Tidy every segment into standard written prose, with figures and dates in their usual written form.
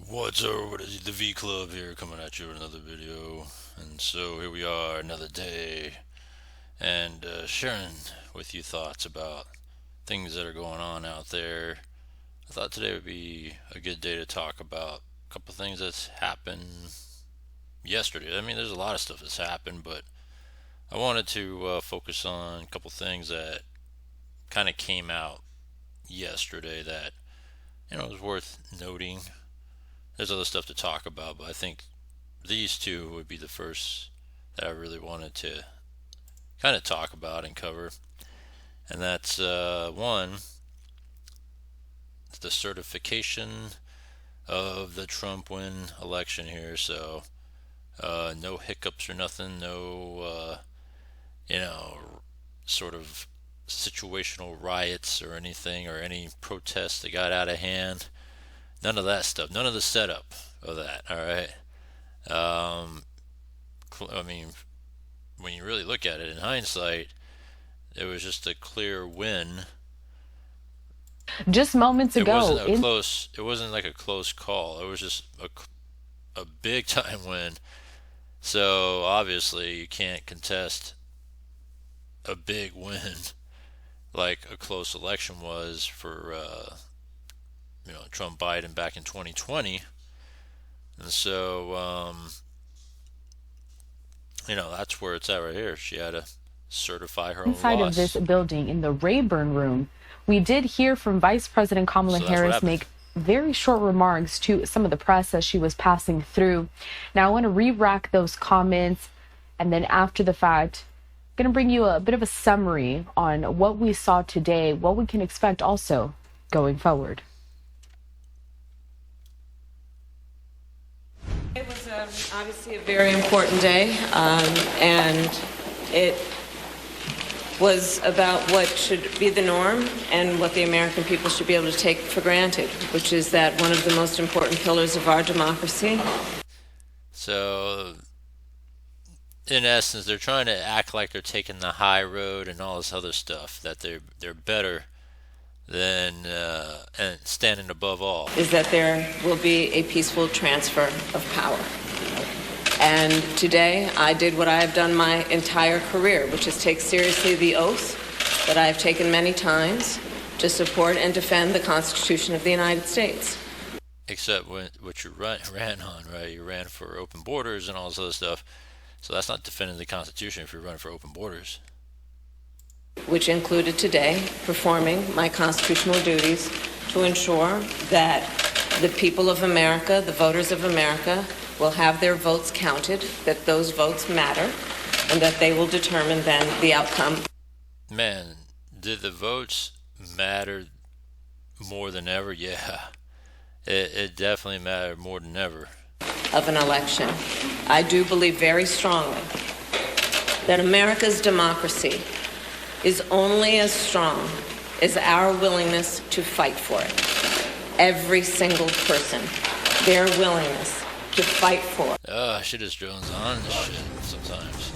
What's up? What is the V Club here coming at you with another video? And so here we are, another day, and sharing with you thoughts about things that are going on out there. I thought today would be a good day to talk about a couple things that's happened yesterday. I mean, there's a lot of stuff that's happened, but I wanted to focus on a couple things that kind of came out yesterday that is worth noting. There's other stuff to talk about, but I think these two would be the first that I really wanted to kind of talk about and cover. And that's one, the certification of the Trump win election here. So no hiccups or nothing, no, sort of situational riots or anything, or any protests that got out of hand. None of that stuff. None of the setup of that. All right. I mean, when you really look at it in hindsight, it was just a clear win. Just moments It ago, wasn't a close. It wasn't like a close call. It was just a big time win. So obviously, you can't contest a big win like a close election was for Trump Biden back in 2020. And so that's where it's at right here. She had to certify her own inside of this loss. building in the Rayburn room, we did hear from Vice President Kamala So that's what Harris happened. make very short remarks to some of the press as she was passing through. Now, I want to re-rack those comments, and then after the fact, I'm going to bring you a bit of a summary on what we saw today, what we can expect also going forward. It was obviously a very important day, and it was about what should be the norm and what the American people should be able to take for granted, which is that one of the most important pillars of our democracy. So, in essence, they're trying to act like they're taking the high road and all this other stuff, that they're better than and standing above all. Is that there will be a peaceful transfer of power. And today I did what I have done my entire career, which is take seriously the oath that I have taken many times to support and defend the Constitution of the United States. Except what you ran on, right? You ran for open borders and all this other stuff. So that's not defending the Constitution if you're running for open borders. Which included today performing my constitutional duties to ensure that the people of America, the voters of America, will have their votes counted, that those votes matter, and that they will determine then the outcome. Man, did the votes matter more than ever? Yeah, it definitely mattered more than ever. Of an election. I do believe very strongly that America's democracy is only as strong as our willingness to fight for it. Every single person, their willingness to fight for it. Shit is drones on this shit sometimes.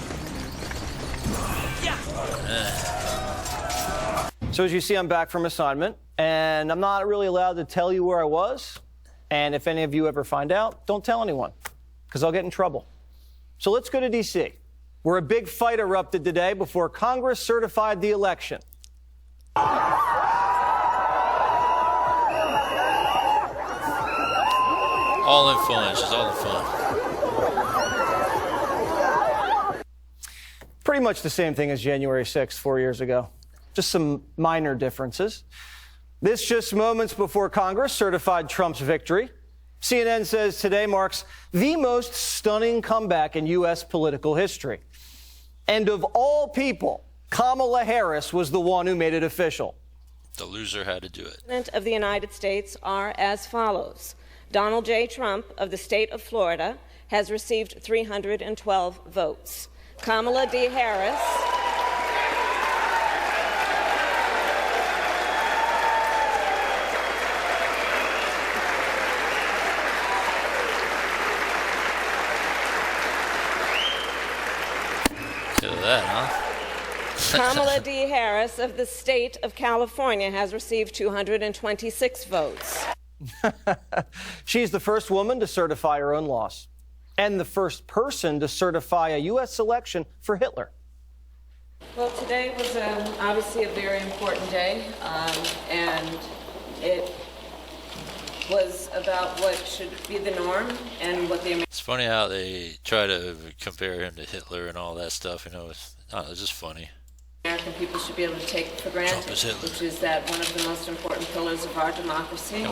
So as you see, I'm back from assignment, and I'm not really allowed to tell you where I was. And if any of you ever find out, don't tell anyone, because I'll get in trouble. So let's go to D.C., where a big fight erupted today before Congress certified the election. All in fun, it's just all in fun. Pretty much the same thing as January 6th, 4 years ago. Just some minor differences. This just moments before Congress certified Trump's victory. CNN says today marks the most stunning comeback in U.S. political history. And of all people, Kamala Harris was the one who made it official. The loser had to do it. President of the United States are as follows. Donald J. Trump of the state of Florida has received 312 votes. Kamala D. Harris Look at that, huh? Kamala D. Harris of the state of California has received 226 votes. She's the first woman to certify her own loss and the first person to certify a U.S. election for Hitler. Well, today was obviously a very important day, and it was about what should be the norm and what the It's funny how they try to compare him to Hitler and all that stuff. You know, it's just funny. American people should be able to take for granted, which is that one of the most important pillars of our democracy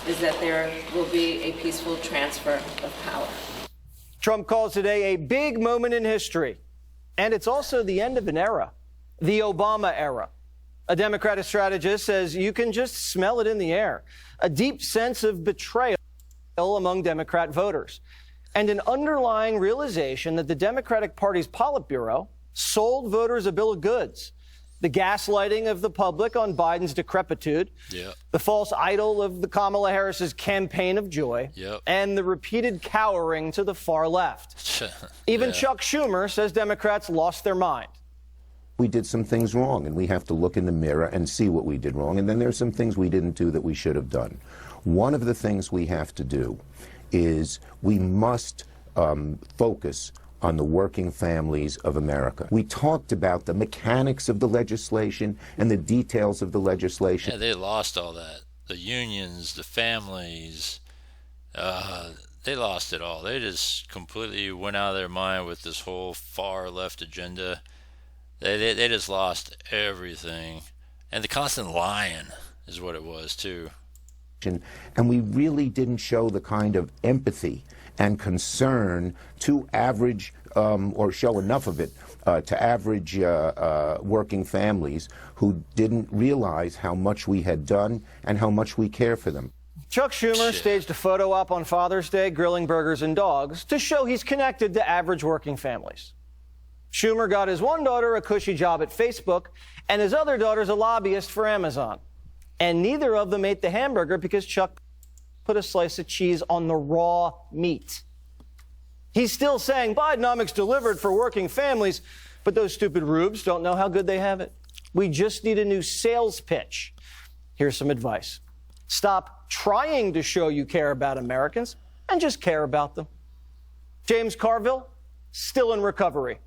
is that there will be a peaceful transfer of power. Trump calls today a big moment in history, and it's also the end of an era, the Obama era. A Democratic strategist says you can just smell it in the air, a deep sense of betrayal among Democrat voters, and an underlying realization that the Democratic Party's Politburo sold voters a bill of goods. The gaslighting of the public on Biden's decrepitude, the false idol of the Kamala Harris's campaign of joy, and the repeated cowering to the far left. Even Chuck Schumer says Democrats lost their mind. We did some things wrong, and we have to look in the mirror and see what we did wrong. And then there's some things we didn't do that we should have done. One of the things we have to do is we must focus on the working families of America. We talked about the mechanics of the legislation and the details of the legislation. Yeah, they lost all that. The unions, the families, they lost it all. They just completely went out of their mind with this whole far left agenda. They just lost everything. And the constant lying is what it was, too. And we really didn't show the kind of empathy and concern to average, or show enough of it, to average working families who didn't realize how much we had done and how much we care for them. Chuck Schumer staged a photo op on Father's Day grilling burgers and dogs to show he's connected to average working families. Schumer got his one daughter a cushy job at Facebook, and his other daughter's a lobbyist for Amazon. And neither of them ate the hamburger because Chuck put a slice of cheese on the raw meat. He's still saying Bidenomics delivered for working families, but those stupid rubes don't know how good they have it. We just need a new sales pitch. Here's some advice. Stop trying to show you care about Americans and just care about them. James Carville, still in recovery.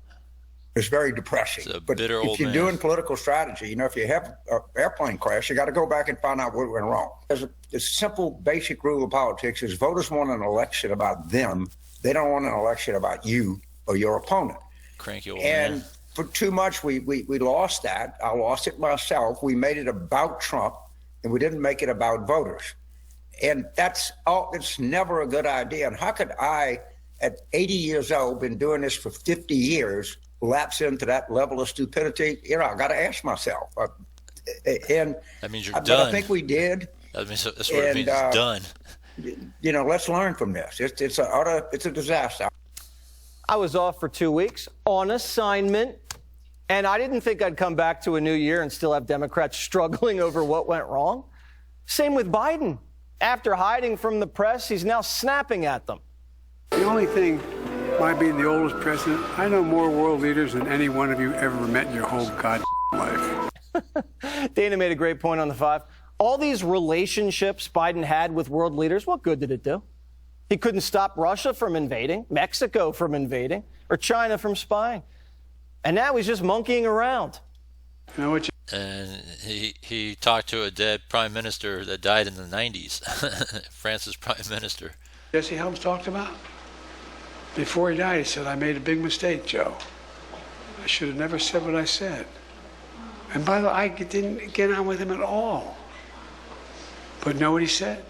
It's very depressing. It's a but bitter if old you're man. doing political strategy, you know, if you have an airplane crash, you got to go back and find out what went wrong. There's a simple, basic rule of politics is voters want an election about them. They don't want an election about you or your opponent. Cranky old And man. for too much, we lost that. I lost it myself. We made it about Trump, and we didn't make it about voters. And that's all. It's never a good idea. And how could I, at 80 years old, been doing this for 50 years, lapse into that level of stupidity? You know, I got to ask myself. And That means you're but done. I think we did. That's what it means. It's done. You know, let's learn from this. It's a disaster. I was off for 2 weeks on assignment, and I didn't think I'd come back to a new year and still have Democrats struggling over what went wrong. Same with Biden. After hiding from the press, he's now snapping at them. The only thing, my being the oldest president, I know more world leaders than any one of you ever met in your whole goddamn life. Dana made a great point on the 5. All these relationships Biden had with world leaders, what good did it do? He couldn't stop Russia from invading, Mexico from invading, or China from spying. And now he's just monkeying around. You know what you And he talked to a dead prime minister that died in the 90s. France's prime minister. Jesse Helms talked about? Before he died, he said, I made a big mistake, Joe. I should have never said what I said. And by the way, I didn't get on with him at all. But know what he said?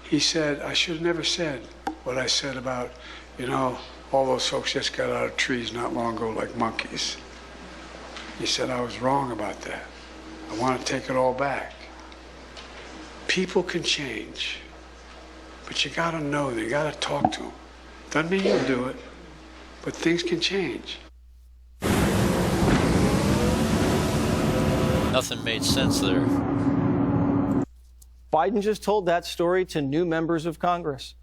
He said, I should have never said what I said about, you know, all those folks just got out of trees not long ago like monkeys. He said, I was wrong about that. I want to take it all back. People can change, but you got to know them. You got to talk to them. Doesn't mean you'll do it, but things can change. Nothing made sense there. Biden just told that story to new members of Congress.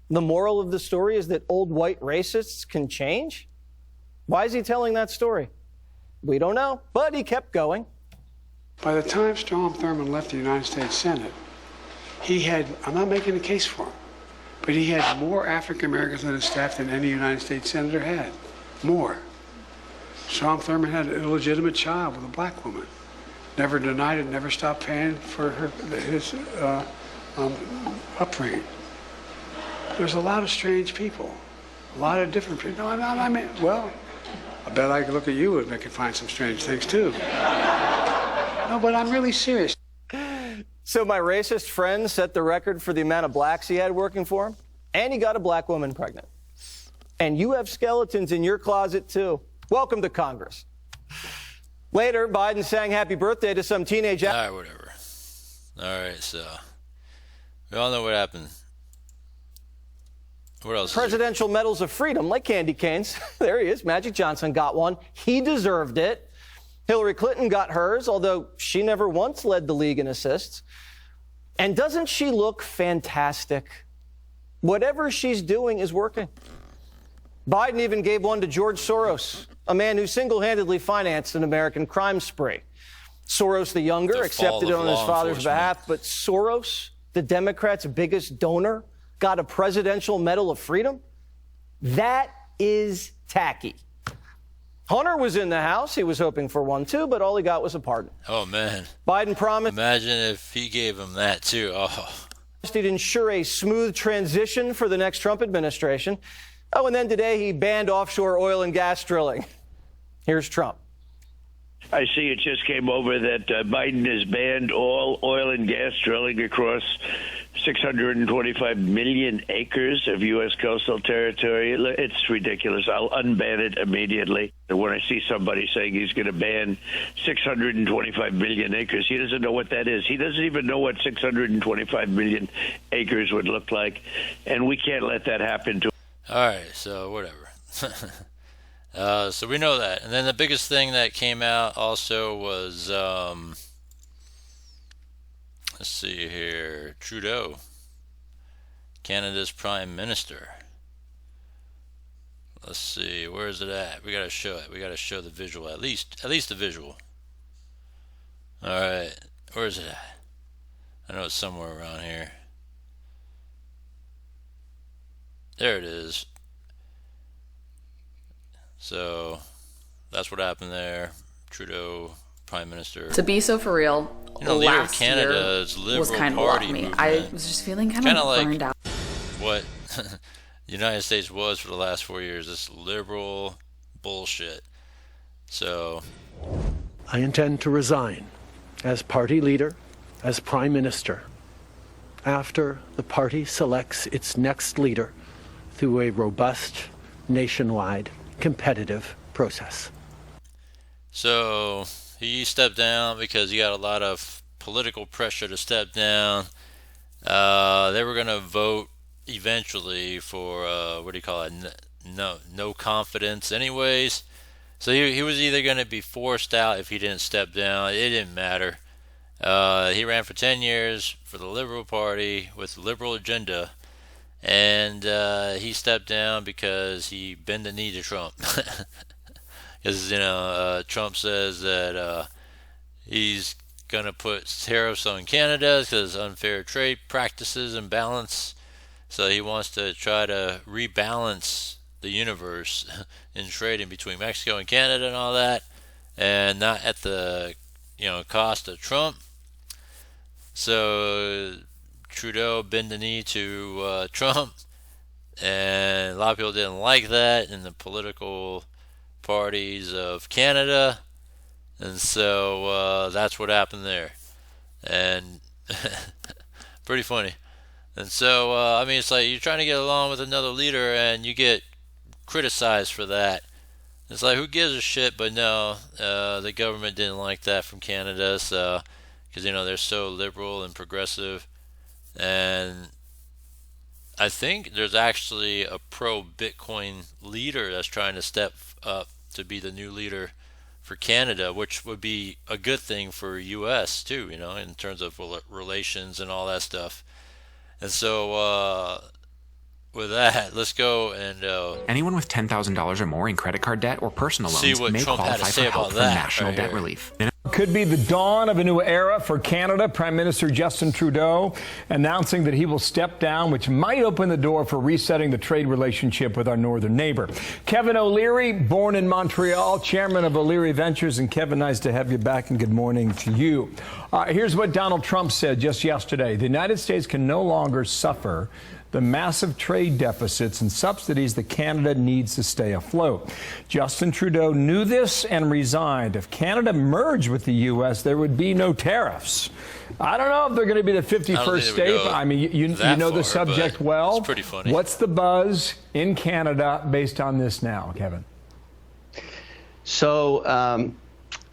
The moral of the story is that old white racists can change? Why is he telling that story? We don't know, but he kept going. By the time Strom Thurmond left the United States Senate, he had, I'm not making a case for him, but he had more African Americans on his staff than any United States senator had. More. Strom Thurmond had an illegitimate child with a black woman. Never denied it, never stopped paying for his upbringing. There's a lot of strange people, a lot of different people. No, I mean, well, I bet I could look at you and I could find some strange things too. No, but I'm really serious. So my racist friend set the record for the amount of blacks he had working for him, and he got a black woman pregnant. And you have skeletons in your closet too. Welcome to Congress. Later, Biden sang happy birthday to some teenage... All right, whatever. All right, so we all know what happened. What else? Presidential Medals of Freedom, like candy canes. There he is. Magic Johnson got one. He deserved it. Hillary Clinton got hers, although she never once led the league in assists. And doesn't she look fantastic? Whatever she's doing is working. Biden even gave one to George Soros, a man who single-handedly financed an American crime spree. Soros the younger accepted it on his father's behalf, but Soros, the Democrats' biggest donor, got a Presidential Medal of Freedom? That is tacky. Hunter was in the House. He was hoping for one, too, but all he got was a pardon. Oh, man. Biden promised... Imagine if he gave him that, too. Oh. ...he'd ensure a smooth transition for the next Trump administration. Oh, and then today he banned offshore oil and gas drilling. Here's Trump. I see it just came over that Biden has banned all oil and gas drilling across 625 million acres of U.S. coastal territory. It's ridiculous. I'll unban it immediately. When I see somebody saying he's going to ban 625 million acres, he doesn't know what that is. He doesn't even know what 625 million acres would look like, and we can't let that happen to. All right, so whatever. So we know that. And then the biggest thing that came out also was, let's see here, Trudeau, Canada's Prime Minister. Let's see, where is it at? We got to show it. We got to show the visual, at least the visual. All right, where is it at? I know it's somewhere around here. There it is. So that's what happened there. Trudeau, Prime Minister. To be so for real, you know, leader of Canada's Liberal was kind of Party off me. movement. I was just feeling kind of like burned out. What the United States was for the last 4 years, this liberal bullshit. So I intend to resign as party leader, as Prime Minister, after the party selects its next leader through a robust, nationwide, competitive process. So he stepped down because he got a lot of political pressure to step down. They were going to vote eventually for, what do you call it, no confidence anyways. So he was either going to be forced out if he didn't step down. It didn't matter. He ran for 10 years for the Liberal Party with the liberal agenda. And he stepped down because he bent the knee to Trump. Because, Trump says that he's going to put tariffs on Canada because unfair trade practices and balance. So he wants to try to rebalance the universe in trading between Mexico and Canada and all that. And not at the, cost of Trump. So Trudeau bent the knee to Trump, and a lot of people didn't like that in the political parties of Canada, and so that's what happened there, and pretty funny. And so it's like you're trying to get along with another leader and you get criticized for that. It's like, who gives a shit? But no, the government didn't like that from Canada, so because they're so liberal and progressive. And I think there's actually a pro-Bitcoin leader that's trying to step up to be the new leader for Canada, which would be a good thing for U.S. too, in terms of relations and all that stuff. And so with that, let's go and anyone with $10,000 or more in credit card debt or personal loans see what may Trump had to qualify say for help about from that National right Debt here. Relief. could be the dawn of a new era for Canada. Prime Minister Justin Trudeau announcing that he will step down, which might open the door for resetting the trade relationship with our northern neighbor. Kevin O'Leary, born in Montreal, chairman of O'Leary Ventures. And Kevin, nice to have you back, and good morning to you. Here's what Donald Trump said just yesterday. The United States can no longer suffer the massive trade deficits and subsidies that Canada needs to stay afloat. Justin Trudeau knew this and resigned. If Canada merged with the U.S., there would be no tariffs. I don't know if they're going to be the 51st state. I mean, you know the subject well. It's pretty funny. What's the buzz in Canada based on this now, Kevin? So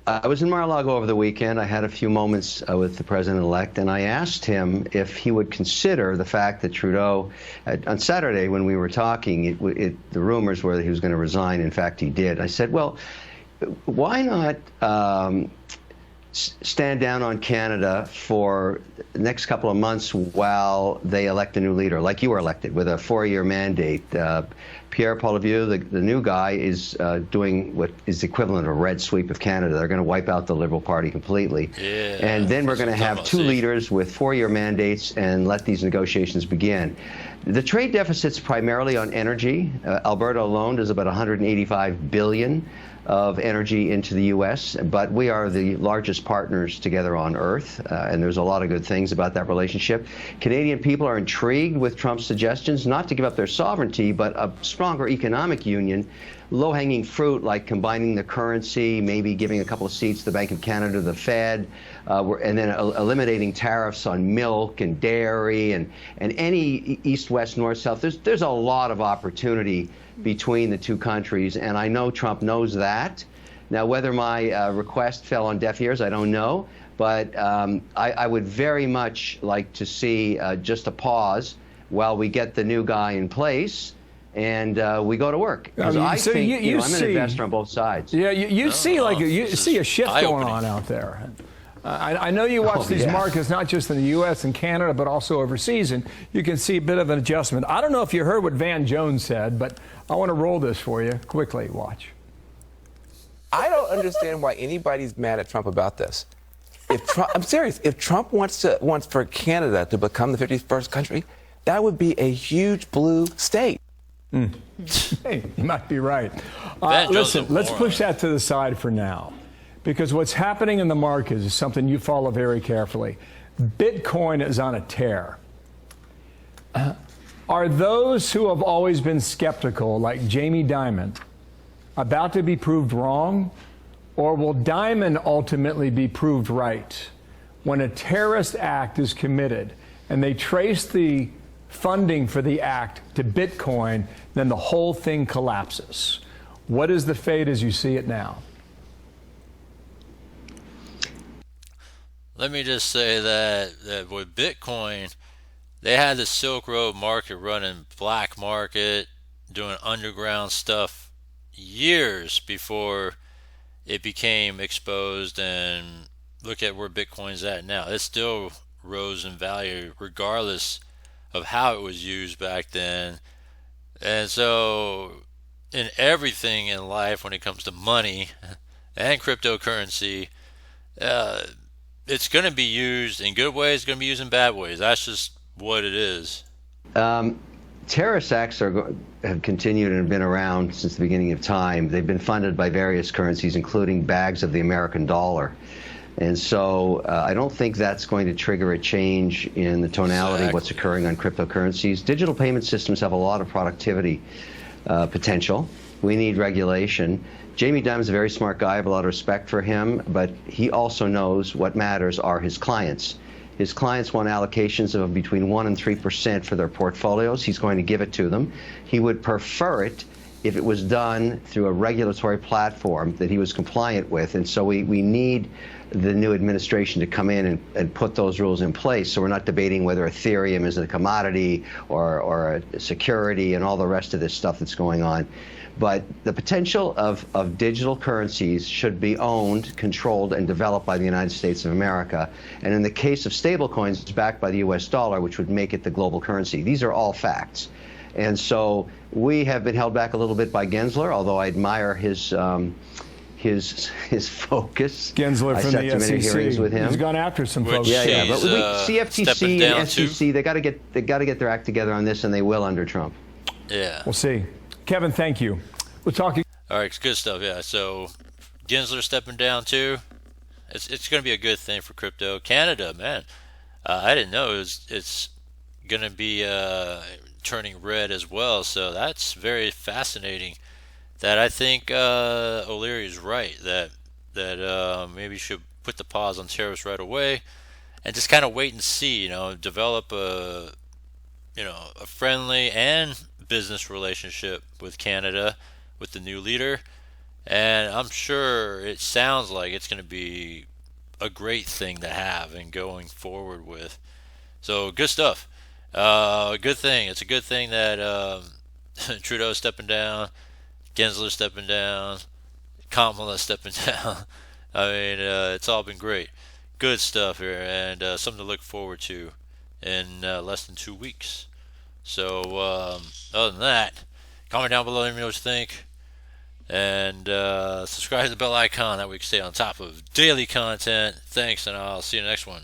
I was in Mar-a-Lago over the weekend. I had a few moments with the president-elect, and I asked him if he would consider the fact that Trudeau, on Saturday when we were talking, the rumors were that he was going to resign. In fact, he did. I said, well, why not stand down on Canada for the next couple of months while they elect a new leader, like you were elected, with a 4-year mandate? Pierre Poilievre, the new guy, is doing what is the equivalent of a red sweep of Canada. They're going to wipe out the Liberal Party completely. Yeah, and then we're going to have 2 leaders with 4-year mandates and let these negotiations begin. The trade deficit's primarily on energy. Alberta alone does about $185 billion of energy into the U.S., but we are the largest partners together on Earth, and there's a lot of good things about that relationship. Canadian people are intrigued with Trump's suggestions not to give up their sovereignty, but a stronger economic union, low-hanging fruit like combining the currency, maybe giving a couple of seats to the Bank of Canada, the Fed, and then eliminating tariffs on milk and dairy and any east-west, north-south. There's a lot of opportunity between the two countries, and I know Trump knows that. Now, whether my request fell on deaf ears, I don't know, but I would very much like to see just a pause while we get the new guy in place and we go to work. Because I think I'm an investor on both sides. Yeah, you see a shift going on out there. I know you watch these markets, not just in the U.S. and Canada, but also overseas, and you can see a bit of an adjustment. I don't know if you heard what Van Jones said, but I want to roll this for you quickly. Watch. I don't understand why anybody's mad at Trump about this. If Trump, I'm serious. If Trump wants for Canada to become the 51st country, that would be a huge blue state. Hey, you might be right. Listen, let's push that to the side for now, because what's happening in the market is something you follow very carefully. Bitcoin is on a tear. Are those who have always been skeptical, like Jamie Dimon, about to be proved wrong? Or will Dimon ultimately be proved right when a terrorist act is committed and they trace the funding for the act to Bitcoin, then the whole thing collapses? What is the fate as you see it now? Let me just say that with Bitcoin, they had the Silk Road market running black market, doing underground stuff years before it became exposed, and look at where Bitcoin's at now. It still rose in value regardless of how it was used back then. And so in everything in life, when it comes to money and cryptocurrency, it's going to be used in good ways, it's going to be used in bad ways. That's just what it is. Terrorist acts have continued and have been around since the beginning of time. They've been funded by various currencies, including bags of the American dollar. And so I don't think that's going to trigger a change in the tonality of what's occurring on cryptocurrencies. Digital payment systems have a lot of productivity potential. We need regulation. Jamie Dimon's a very smart guy. I have a lot of respect for him, but he also knows what matters are his clients. His clients want allocations of between 1% and 3% for their portfolios. He's going to give it to them. He would prefer it if it was done through a regulatory platform that he was compliant with. And so we need the new administration to come in and put those rules in place. So we're not debating whether Ethereum is a commodity or a security and all the rest of this stuff that's going on. But the potential of digital currencies should be owned, controlled, and developed by the United States of America. And in the case of stablecoins, it's backed by the U.S. dollar, which would make it the global currency. These are all facts. And so we have been held back a little bit by Gensler, although I admire his his focus. Gensler I from sat the too many SEC. hearings with him. He's gone after some folks. Yeah. But stepping CFTC down and SEC, they got to get their act together on this, and they will under Trump. Yeah. We'll see. Kevin, thank you. We'll talk. All right, good stuff. Yeah. So Gensler stepping down too. It's going to be a good thing for crypto. Canada, man, I didn't know it's going to be turning red as well. So that's very fascinating. That I think O'Leary is right. That maybe you should put the pause on tariffs right away, and just kind of wait and see. Develop a friendly and business relationship with Canada, with the new leader. And I'm sure it sounds like it's going to be a great thing to have and going forward with. So good stuff. Good thing. It's a good thing that Trudeau stepping down, Gensler stepping down, Kamala stepping down. I mean, it's all been great. Good stuff here, and something to look forward to in less than 2 weeks. So other than that, comment down below, let me know what you think. And subscribe to the bell icon, that way you can stay on top of daily content. Thanks, and I'll see you next one.